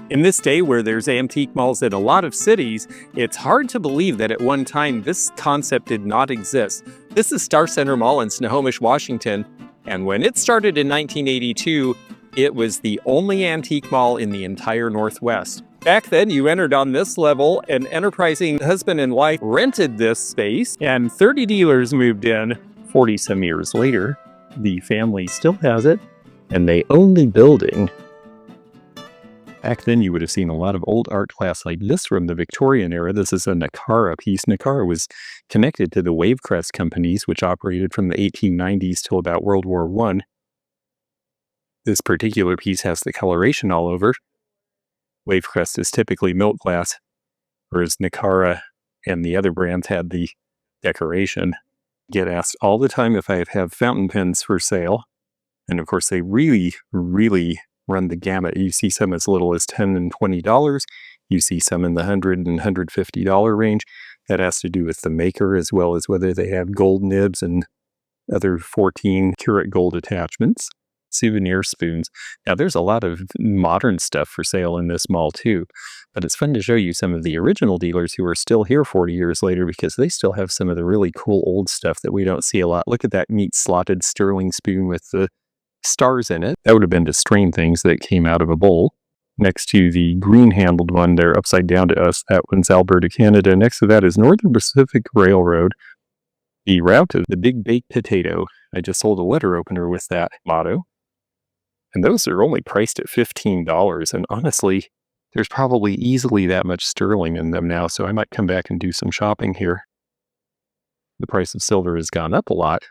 In this day where there's antique malls in a lot of cities, it's hard to believe that at one time this concept did not exist. This is Star Center Mall in Snohomish, Washington, and when it started in 1982, it was the only antique mall in the entire Northwest. Back then, you entered on this level, an enterprising husband and wife rented this space, and 30 dealers moved in. 40-some years later, the family still has it, and they own the building. Back then, you would have seen a lot of old art glass like this from the Victorian era. This is a Nicara piece. Nicara was connected to the Wavecrest companies, which operated from the 1890s till about World War I. This particular piece has the coloration all over. Wavecrest is typically milk glass, whereas Nicara and the other brands had the decoration. Get asked all the time if I have fountain pens for sale. And of course, they really run the gamut. You see some as little as $10 and $20. You see some in the $100 and $150 range. That has to do with the maker as well as whether they have gold nibs and other 14 karat gold attachments. Souvenir spoons. Now there's a lot of modern stuff for sale in this mall too, but it's fun to show you some of the original dealers who are still here 40 years later because they still have some of the really cool old stuff that we don't see a lot. Look at that neat slotted sterling spoon with the stars in it. That would have been to strain things that came out of a bowl. Next to the green-handled one there upside down to us, that one's Alberta, Canada. Next to that is Northern Pacific Railroad. The route of the Big Baked Potato. I just sold a letter opener with that motto. And those are only priced at $15. And honestly, there's probably easily that much sterling in them now, so I might come back and do some shopping here. The price of silver has gone up a lot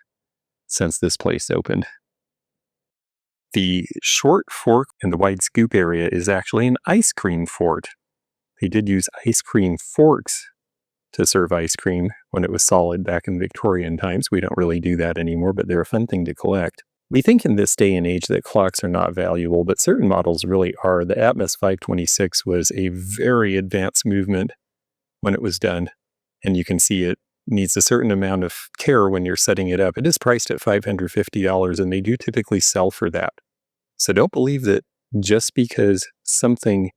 since this place opened. The short fork in the wide scoop area is actually an ice cream fort. They did use ice cream forks to serve ice cream when it was solid back in Victorian times. We don't really do that anymore, but they're a fun thing to collect. We think in this day and age that clocks are not valuable, but certain models really are. The Atmos 526 was a very advanced movement when it was done, and you can see it needs a certain amount of care when you're setting it up. It is priced at $550, and they do typically sell for that. So don't believe that just because something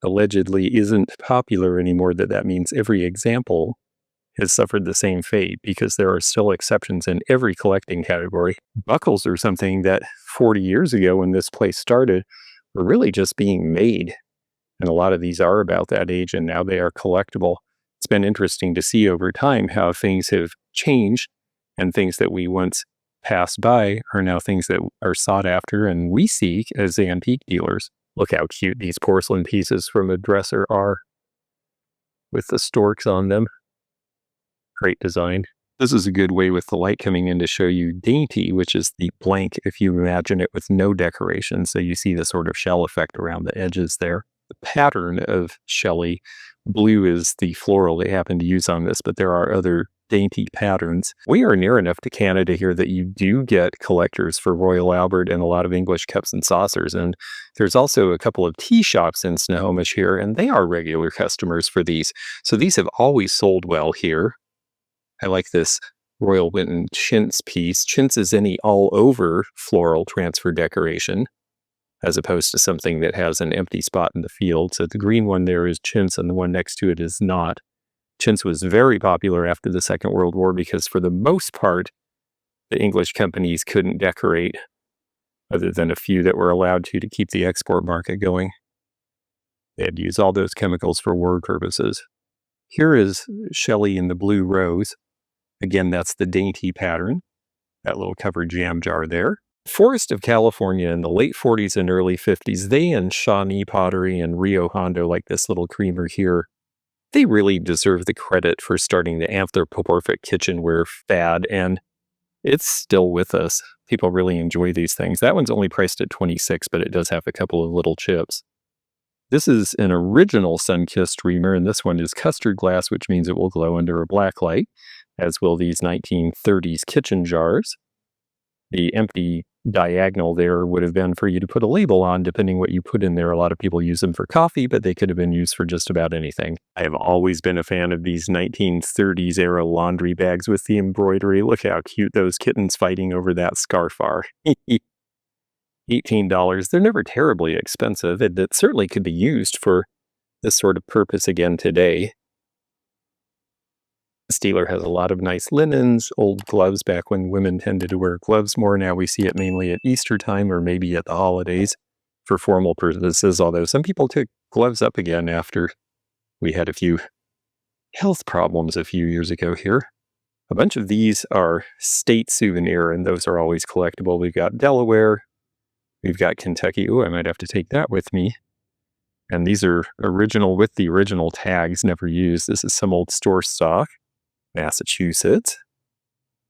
allegedly isn't popular anymore, that means every example has suffered the same fate, because there are still exceptions in every collecting category. Buckles are something that 40 years ago when this place started were really just being made. And a lot of these are about that age, and now they are collectible. It's been interesting to see over time how things have changed, and things that we once passed by are now things that are sought after and we seek as antique dealers. Look how cute these porcelain pieces from a dresser are with the storks on them. Great design. This is a good way with the light coming in to show you dainty, which is the blank if you imagine it with no decoration. So you see the sort of shell effect around the edges there. The pattern of Shelley, blue is the floral they happen to use on this, but there are other dainty patterns. We are near enough to Canada here that you do get collectors for Royal Albert and a lot of English cups and saucers. And there's also a couple of tea shops in Snohomish here, and they are regular customers for these. So these have always sold well here. I like this Royal Winton chintz piece. Chintz is any all-over floral transfer decoration, as opposed to something that has an empty spot in the field. So the green one there is chintz, and the one next to it is not. Chintz was very popular after the Second World War because, for the most part, the English companies couldn't decorate, other than a few that were allowed to keep the export market going. They had to use all those chemicals for war purposes. Here is Shelley in the blue rose. Again, that's the dainty pattern, that little covered jam jar there. Forest of California in the late 40s and early 50s, they and Shawnee Pottery and Rio Hondo, like this little creamer here, they really deserve the credit for starting the anthropomorphic kitchenware fad, and it's still with us. People really enjoy these things. That one's only priced at $26, but it does have a couple of little chips. This is an original sun-kissed reamer, and this one is custard glass, which means it will glow under a black light, as will these 1930s kitchen jars. The empty diagonal there would have been for you to put a label on, depending what you put in there. A lot of people use them for coffee, but they could have been used for just about anything. I have always been a fan of these 1930s era laundry bags with the embroidery. Look how cute those kittens fighting over that scarf are. $18. They're never terribly expensive, and it certainly could be used for this sort of purpose again today. This dealer has a lot of nice linens, old gloves back when women tended to wear gloves more. Now we see it mainly at Easter time or maybe at the holidays for formal purposes, although some people took gloves up again after we had a few health problems a few years ago here. A bunch of these are state souvenir, and those are always collectible. We've got Delaware, we've got Kentucky. Oh, I might have to take that with me. And these are original with the original tags, never used. This is some old store stock. Massachusetts.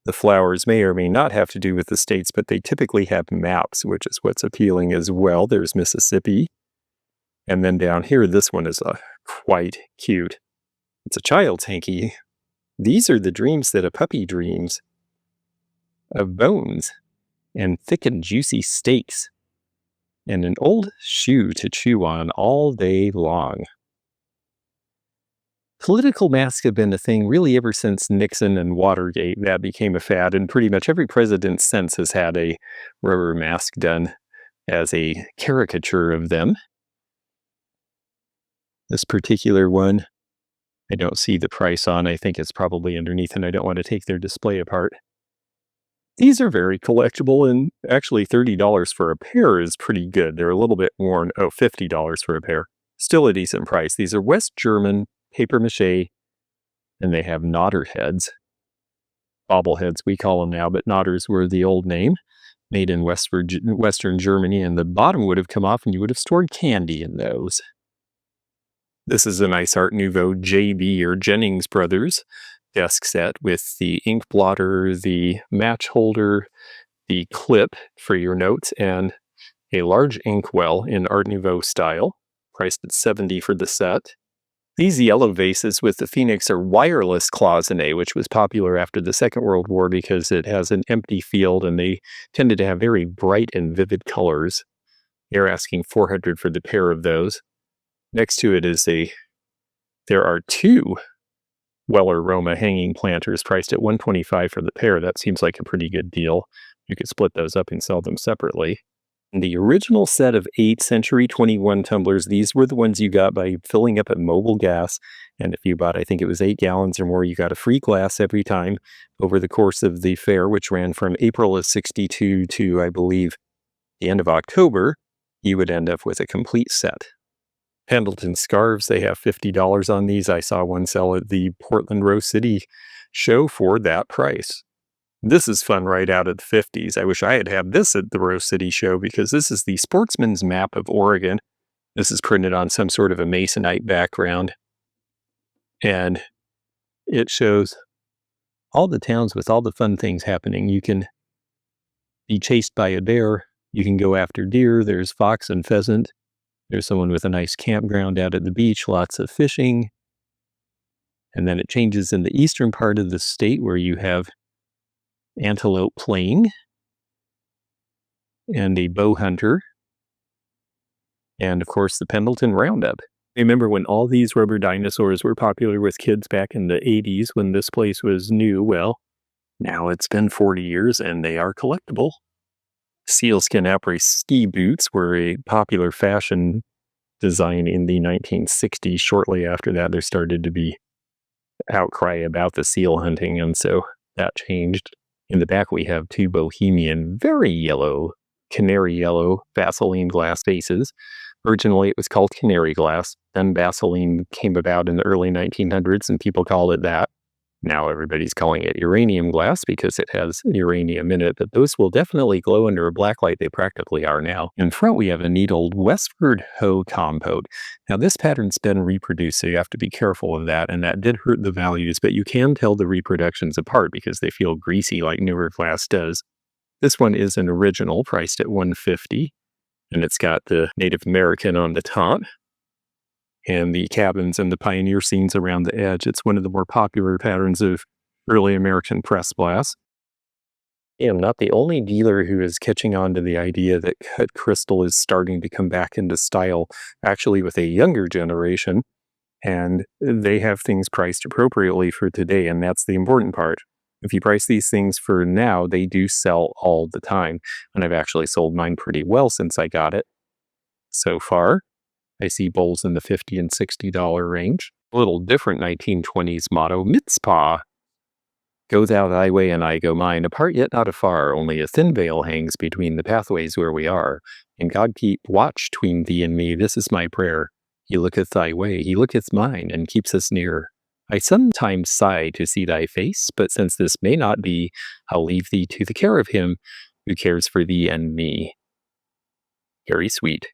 The flowers may or may not have to do with the states, but they typically have maps, which is what's appealing as well. There's Mississippi. And then down here, this one is quite cute. It's a child's hanky. These are the dreams that a puppy dreams of bones and thick and juicy steaks and an old shoe to chew on all day long. Political masks have been a thing really ever since Nixon and Watergate. That became a fad, and pretty much every president since has had a rubber mask done as a caricature of them. This particular one, I don't see the price on. I think it's probably underneath, and I don't want to take their display apart. These are very collectible, and actually $30 for a pair is pretty good. They're a little bit worn. Oh, $50 for a pair. Still a decent price. These are West German paper mache, and they have nodder heads. Bobbleheads, we call them now, but nodders were the old name. Made in Western Germany, and the bottom would have come off, and you would have stored candy in those. This is a nice Art Nouveau JB or Jennings Brothers desk set with the ink blotter, the match holder, the clip for your notes, and a large inkwell in Art Nouveau style, priced at $70 for the set. These yellow vases with the phoenix are wireless cloisonné, which was popular after the Second World War because it has an empty field and they tended to have very bright and vivid colors. They're asking $400 for the pair of those. Next to it is there are two Weller Roma hanging planters priced at $125 for the pair. That seems like a pretty good deal. You could split those up and sell them separately. The original set of 8 Century 21 tumblers, these were the ones you got by filling up at Mobile Gas. And if you bought, I think it was 8 gallons or more, you got a free glass every time over the course of the fair, which ran from April of '62 to, I believe, the end of October. You would end up with a complete set. Pendleton scarves, they have $50 on these. I saw one sell at the Portland Rose City show for that price. This is fun right out of the 50s. I wish I had this at the Rose City show because this is the Sportsman's Map of Oregon. This is printed on some sort of a masonite background. And it shows all the towns with all the fun things happening. You can be chased by a bear. You can go after deer. There's fox and pheasant. There's someone with a nice campground out at the beach, lots of fishing. And then it changes in the eastern part of the state where you have antelope playing and a bow hunter. And of course, the Pendleton Roundup. Remember when all these rubber dinosaurs were popular with kids back in the 80s when this place was new? Well, now it's been 40 years and they are collectible. Sealskin après ski boots were a popular fashion design in the 1960s. Shortly after that, there started to be outcry about the seal hunting, and so that changed. In the back, we have 2 bohemian, very yellow, canary yellow Vaseline glass vases. Originally, it was called canary glass. Then Vaseline came about in the early 1900s, and people called it that. Now everybody's calling it uranium glass because it has uranium in it, but those will definitely glow under a black light. They practically are now. In front, we have a neat old Westford hoe compote. Now, this pattern's been reproduced, so you have to be careful of that, and that did hurt the values, but you can tell the reproductions apart because they feel greasy like newer glass does. This one is an original, priced at $150, and it's got the Native American on the top and the cabins and the pioneer scenes around the edge. It's one of the more popular patterns of early American press glass. I am not the only dealer who is catching on to the idea that cut crystal is starting to come back into style, actually with a younger generation, and they have things priced appropriately for today, and that's the important part. If you price these things for now, they do sell all the time. And I've actually sold mine pretty well since I got it. So far, I see bowls in the $50 and $60 range. A little different 1920s motto, Mitzpah. Go thou thy way and I go mine, apart yet not afar, only a thin veil hangs between the pathways where we are. And God keep watch tween thee and me, this is my prayer. He looketh thy way, he looketh mine, and keeps us near. I sometimes sigh to see thy face, but since this may not be, I'll leave thee to the care of him who cares for thee and me. Very sweet.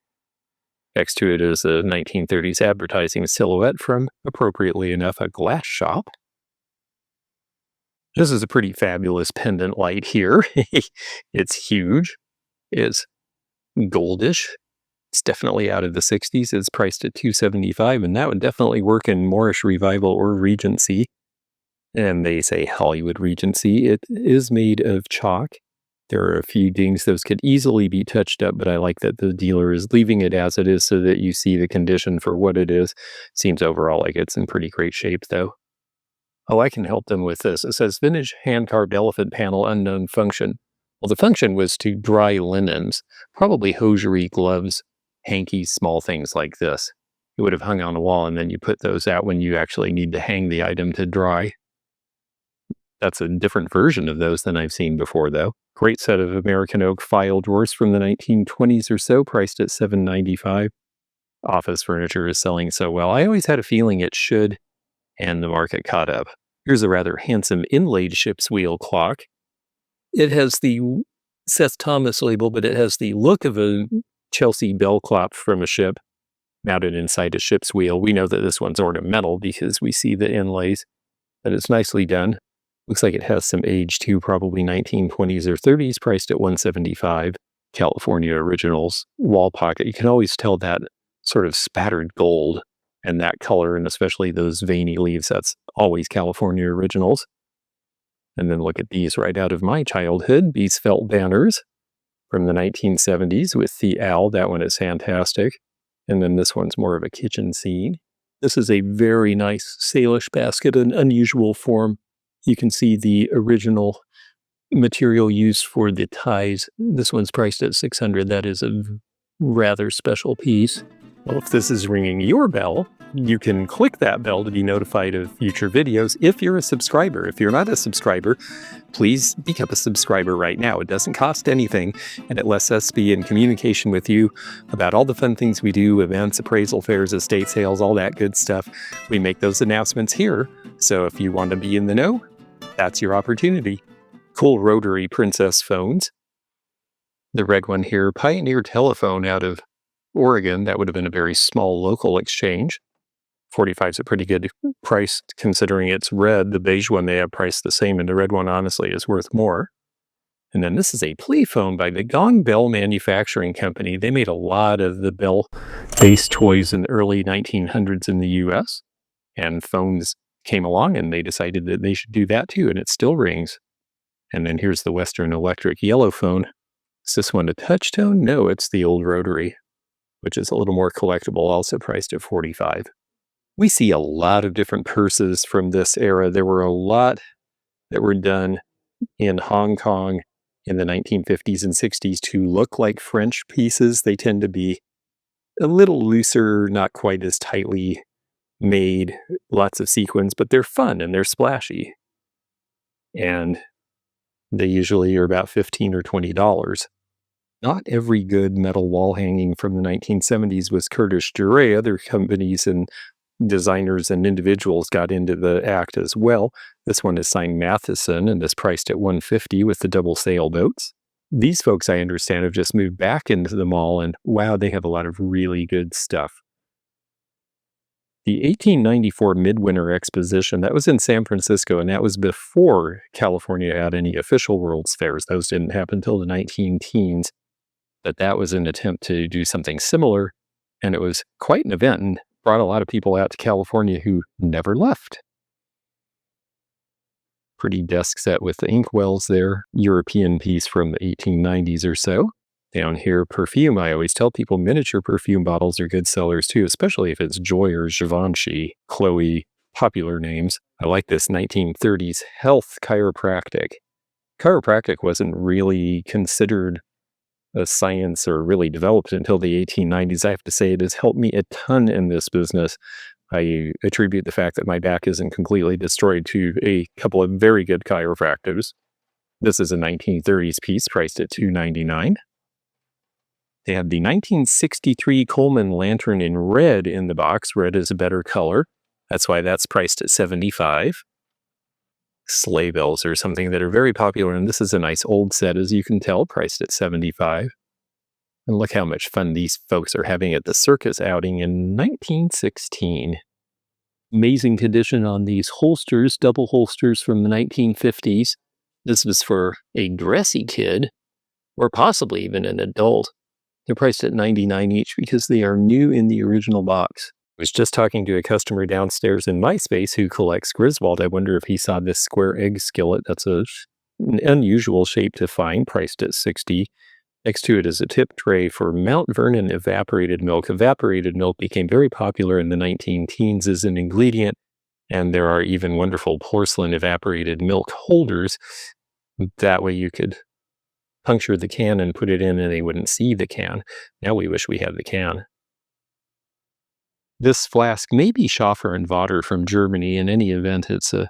Next to it is a 1930s advertising silhouette from, appropriately enough, a glass shop. This is a pretty fabulous pendant light here. It's huge. It's goldish. It's definitely out of the 60s. It's priced at $275, and that would definitely work in Moorish Revival or Regency. And they say Hollywood Regency. It is made of chalk. There are a few dings. Those could easily be touched up, but I like that the dealer is leaving it as it is so that you see the condition for what it is. Seems overall like it's in pretty great shape, though. Oh, I can help them with this. It says vintage hand-carved elephant panel, unknown function. Well, the function was to dry linens, probably hosiery, gloves, hankies, small things like this. It would have hung on the wall, and then you put those out when you actually need to hang the item to dry. That's a different version of those than I've seen before, though. Great set of American oak file drawers from the 1920s or so, priced at $7.95. Office furniture is selling so well. I always had a feeling it should, and the market caught up. Here's a rather handsome inlaid ship's wheel clock. It has the Seth Thomas label, but it has the look of a Chelsea bell clock from a ship mounted inside a ship's wheel. We know that this one's ornamental because we see the inlays, but it's nicely done. Looks like it has some age too, probably 1920s or 30s, priced at $175. California Originals wall pocket. You can always tell that sort of spattered gold and that color, and especially those veiny leaves. That's always California Originals. And then look at these right out of my childhood, these felt banners from the 1970s with the owl. That one is fantastic. And then this one's more of a kitchen scene. This is a very nice Salish basket, an unusual form. You can see the original material used for the ties. This one's priced at $600. That is a rather special piece. Well, if this is ringing your bell, you can click that bell to be notified of future videos if you're a subscriber. If you're not a subscriber, please become a subscriber right now. It doesn't cost anything, and it lets us be in communication with you about all the fun things we do, events, appraisal fairs, estate sales, all that good stuff. We make those announcements here, so if you want to be in the know, that's your opportunity. Cool rotary Princess phones. The red one here, Pioneer Telephone out of Oregon. That would have been a very small local exchange. 45 is a pretty good price considering it's red. The beige one they have priced the same, and the red one honestly is worth more. And then this is a play phone by the Gong Bell Manufacturing Company. They made a lot of the bell-based toys in the early 1900s in the US, and phones came along and they decided that they should do that too, and it still rings. And then here's the Western Electric yellow phone. Is this one a touch tone? No, it's the old rotary, which is a little more collectible, also priced at $45. We see a lot of different purses from this era. There were a lot that were done in Hong Kong in the 1950s and 60s to look like French pieces. They tend to be a little looser, not quite as tightly made, lots of sequins, but they're fun and they're splashy. And they usually are about $15 or $20. Not every good metal wall hanging from the 1970s was Kurdish Jure. Other companies and designers and individuals got into the act as well. This one is signed Matheson and is priced at $150 with the double sailboats. These folks, I understand, have just moved back into the mall, and wow, they have a lot of really good stuff. The 1894 Midwinter Exposition, that was in San Francisco, and that was before California had any official World's Fairs. Those didn't happen until the 19-teens, but that was an attempt to do something similar, and it was quite an event and brought a lot of people out to California who never left. Pretty desk set with the inkwells there, European piece from the 1890s or so. Down here, perfume. I always tell people miniature perfume bottles are good sellers too, especially if it's Joy or Givenchy, Chloe, popular names. I like this 1930s health chiropractic. Chiropractic wasn't really considered a science or really developed until the 1890s. I have to say it has helped me a ton in this business. I attribute the fact that my back isn't completely destroyed to a couple of very good chiropractors. This is a 1930s piece priced at $2.99. They have the 1963 Coleman lantern in red in the box. Red is a better color. That's why that's priced at $75. Sleigh bells are something that are very popular, and this is a nice old set, as you can tell, priced at $75. And look how much fun these folks are having at the circus outing in 1916. Amazing condition on these holsters, double holsters from the 1950s. This was for a dressy kid, or possibly even an adult. They're priced at $99 each because they are new in the original box. I was just talking to a customer downstairs in my space who collects Griswold. I wonder if he saw this square egg skillet. That's an unusual shape to find, priced at $60. Next to it is a tip tray for Mount Vernon evaporated milk. Evaporated milk became very popular in the 19-teens as an ingredient, and there are even wonderful porcelain evaporated milk holders. That way you could puncture the can and put it in and they wouldn't see the can. Now we wish we had the can. This flask may be Schaffer and Vater from Germany. In any event, it's a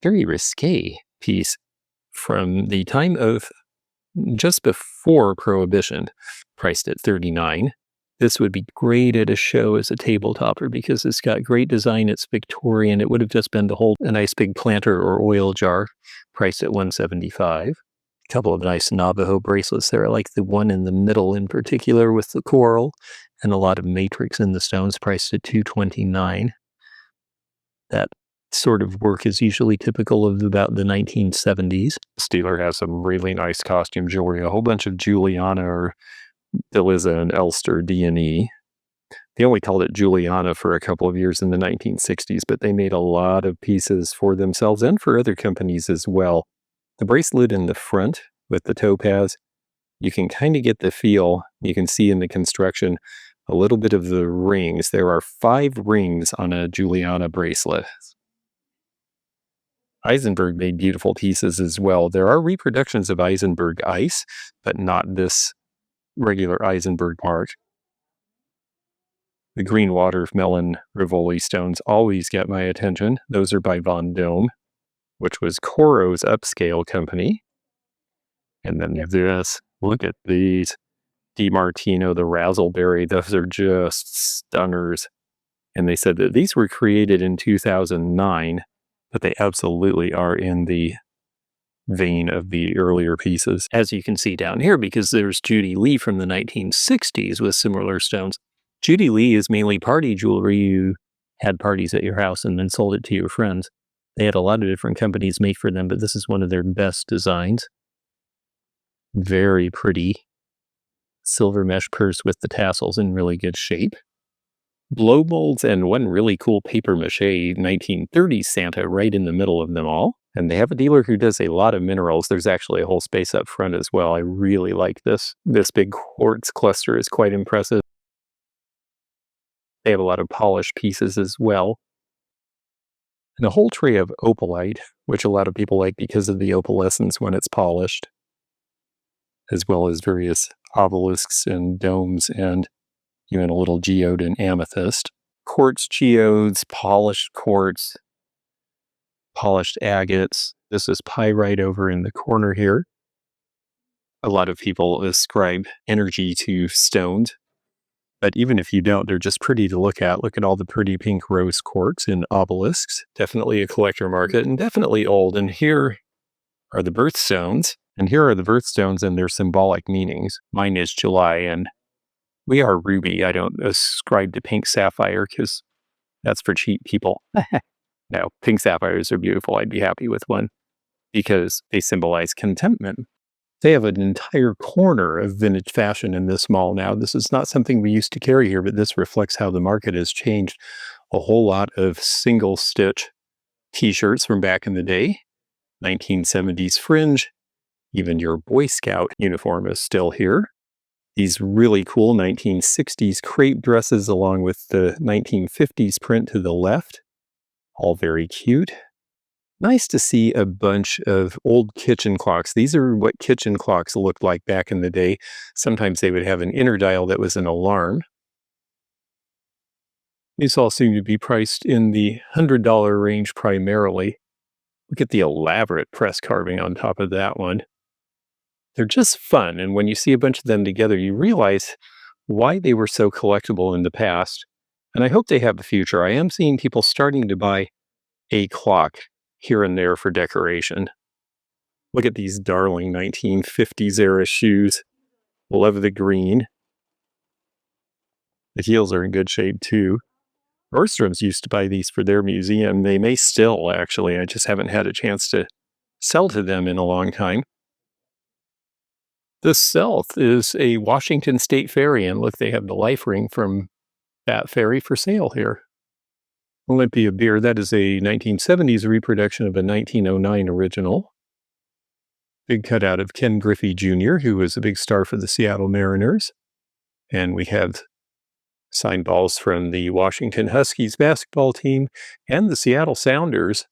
very risque piece from the time of just before Prohibition, priced at $39. This would be great at a show as a table topper because it's got great design. It's Victorian. It would have just been to hold a nice big planter or oil jar, priced at $175. A couple of nice Navajo bracelets there. I like the one in the middle in particular with the coral and a lot of matrix in the stones, priced at $229. That sort of work is usually typical of about the 1970s. Steeler has some really nice costume jewelry, a whole bunch of Juliana or Eliza and Elster D&E. They only called it Juliana for a couple of years in the 1960s, but they made a lot of pieces for themselves and for other companies as well. The bracelet in the front with the topaz, you can kind of get the feel. You can see in the construction a little bit of the rings. There are 5 rings on a Juliana bracelet. Eisenberg made beautiful pieces as well. There are reproductions of Eisenberg ice, but not this regular Eisenberg mark. The green watermelon Rivoli stones always get my attention. Those are by Von Dome, which was Coro's upscale company. And then this, look at these. DiMartino, the Razzleberry, those are just stunners. And they said that these were created in 2009, but they absolutely are in the vein of the earlier pieces. As you can see down here, because there's Judy Lee from the 1960s with similar stones. Judy Lee is mainly party jewelry. You had parties at your house and then sold it to your friends. They had a lot of different companies make for them, but this is one of their best designs. Very pretty. Silver mesh purse with the tassels in really good shape. Blow molds and one really cool paper mache 1930s Santa right in the middle of them all. And they have a dealer who does a lot of minerals. There's actually a whole space up front as well. I really like this. This big quartz cluster is quite impressive. They have a lot of polished pieces as well. And a whole tray of opalite, which a lot of people like because of the opalescence when it's polished, as well as various obelisks and domes and even a little geode and amethyst. Quartz geodes, polished quartz, polished agates. This is pyrite over in the corner here. A lot of people ascribe energy to stones, but even if you don't, they're just pretty to look at. Look at all the pretty pink rose quartz in obelisks. Definitely a collector market and definitely old. And here are the birthstones. And here are the birthstones and their symbolic meanings. Mine is July, and we are ruby. I don't ascribe to pink sapphire because that's for cheap people. No, pink sapphires are beautiful. I'd be happy with one because they symbolize contentment. They have an entire corner of vintage fashion in this mall now. This is not something we used to carry here, but this reflects how the market has changed. A whole lot of single stitch t-shirts from back in the day, 1970s fringe. Even your Boy Scout uniform is still here. These really cool 1960s crepe dresses along with the 1950s print to the left. All very cute. Nice to see a bunch of old kitchen clocks. These are what kitchen clocks looked like back in the day. Sometimes they would have an inner dial that was an alarm. These all seem to be priced in the $100 range primarily. Look at the elaborate press carving on top of that one. They're just fun, and when you see a bunch of them together, you realize why they were so collectible in the past. And I hope they have the future. I am seeing people starting to buy a clock here and there for decoration. Look at these darling 1950s era shoes. Love the green. The heels are in good shape too. Nordstrom's used to buy these for their museum. They may still, actually. I just haven't had a chance to sell to them in a long time. The South is a Washington State ferry, and look, they have the life ring from that ferry for sale here. Olympia beer, that is a 1970s reproduction of a 1909 original. Big cutout of Ken Griffey Jr., who was a big star for the Seattle Mariners. And we have signed balls from the Washington Huskies basketball team and the Seattle Sounders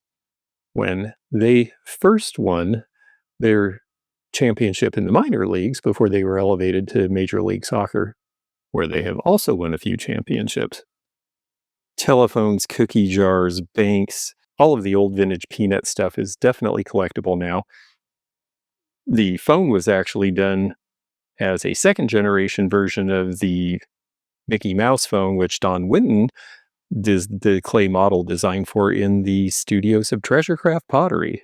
when they first won their championship in the minor leagues before they were elevated to Major League Soccer, where they have also won a few championships. Telephones, cookie jars, banks, all of the old vintage peanut stuff is definitely collectible now. The phone was actually done as a second generation version of the Mickey Mouse phone, which Don Winton did the clay model design for in the studios of Treasurecraft Pottery.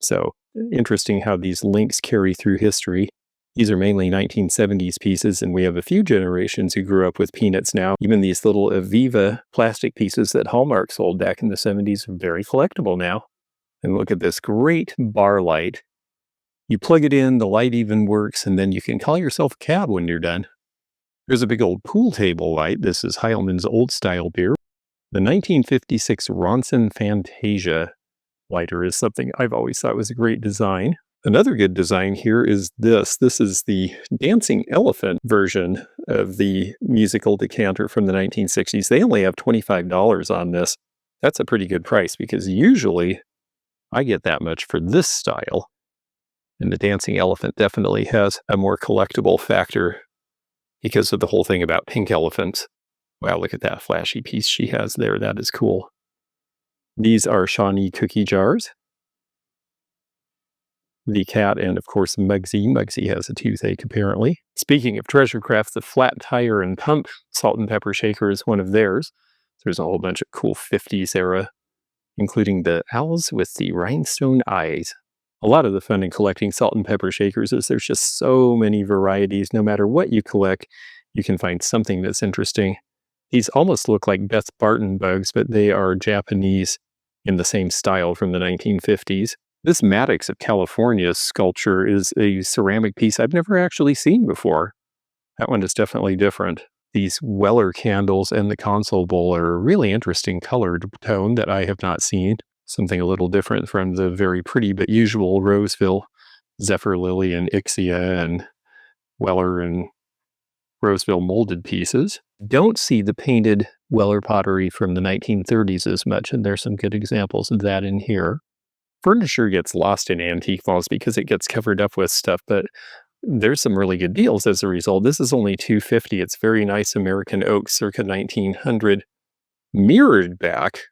So interesting how these links carry through history. These are mainly 1970s pieces, and we have a few generations who grew up with peanuts now. Even these little Aviva plastic pieces that Hallmark sold back in the 70s are very collectible now. And look at this great bar light. You plug it in, the light even works, and then you can call yourself a cab when you're done. There's a big old pool table light. This is Heilmann's Old Style beer. The 1956 Ronson Fantasia lighter is something I've always thought was a great design. Another good design here is this. This is the dancing elephant version of the musical decanter from the 1960s. They only have $25 on this. That's a pretty good price because usually I get that much for this style. And the dancing elephant definitely has a more collectible factor because of the whole thing about pink elephants. Wow, look at that flashy piece she has there. That is cool. These are Shawnee cookie jars. The cat, and of course Muggsy. Muggsy has a toothache, apparently. Speaking of treasure crafts, the flat tire and pump salt and pepper shaker is one of theirs. There's a whole bunch of cool 50s era, including the owls with the rhinestone eyes. A lot of the fun in collecting salt and pepper shakers is there's just so many varieties. No matter what you collect, you can find something that's interesting. These almost look like Beth Barton bugs, but they are Japanese in the same style from the 1950s. This Maddox of California sculpture is a ceramic piece I've never actually seen before. That one is definitely different. These Weller candles and the console bowl are a really interesting colored tone that I have not seen. Something a little different from the very pretty but usual Roseville, Zephyr Lily and Ixia and Weller and Roseville molded pieces. Don't see the painted Weller pottery from the 1930s as much, and there's some good examples of that in here. Furniture gets lost in antique malls because it gets covered up with stuff, but there's some really good deals as a result. This is only $250. It's very nice American oak, circa 1900, mirrored back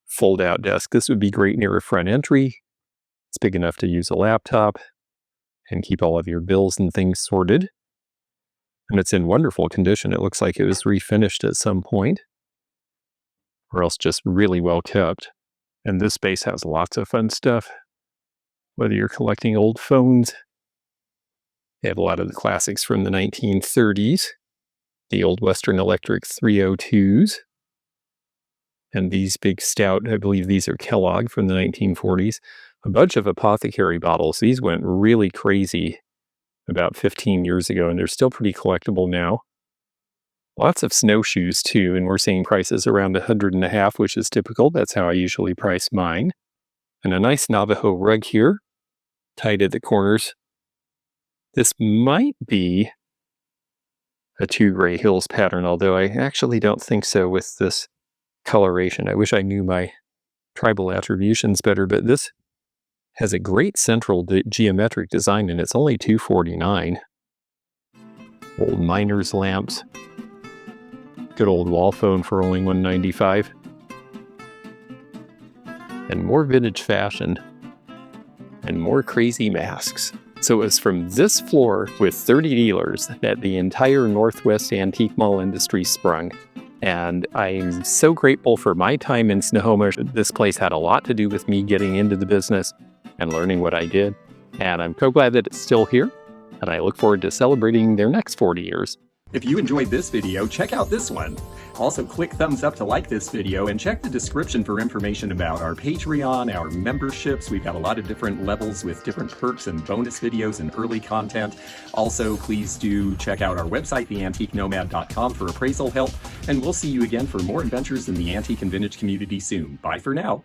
fold-out desk. This would be great near a front entry. It's big enough to use a laptop and keep all of your bills and things sorted. And it's in wonderful condition. It looks like it was refinished at some point, or else just really well kept. And this space has lots of fun stuff. Whether you're collecting old phones, they have a lot of the classics from the 1930s, the old Western Electric 302s, and these big stout, I believe these are Kellogg from the 1940s. A bunch of apothecary bottles. These went really crazy about 15 years ago, and they're still pretty collectible now. Lots of snowshoes too, and we're seeing prices around $150, which is typical. That's how I usually price mine. And a nice Navajo rug here, tied at the corners. This might be a 2 Gray Hills pattern, although I actually don't think so with this coloration. I wish I knew my tribal attributions better, but this has a great central geometric design, and it's only $249. Old miner's lamps. Good old wall phone for only $195. And more vintage fashion. And more crazy masks. So it was from this floor with 30 dealers that the entire Northwest antique mall industry sprung. And I'm so grateful for my time in Snohomish. This place had a lot to do with me getting into the business and learning what I did. And I'm so glad that it's still here. And I look forward to celebrating their next 40 years. If you enjoyed this video, check out this one. Also, click thumbs up to like this video and check the description for information about our Patreon, our memberships. We've got a lot of different levels with different perks and bonus videos and early content. Also, please do check out our website, theantiquenomad.com, for appraisal help. And we'll see you again for more adventures in the antique and vintage community soon. Bye for now.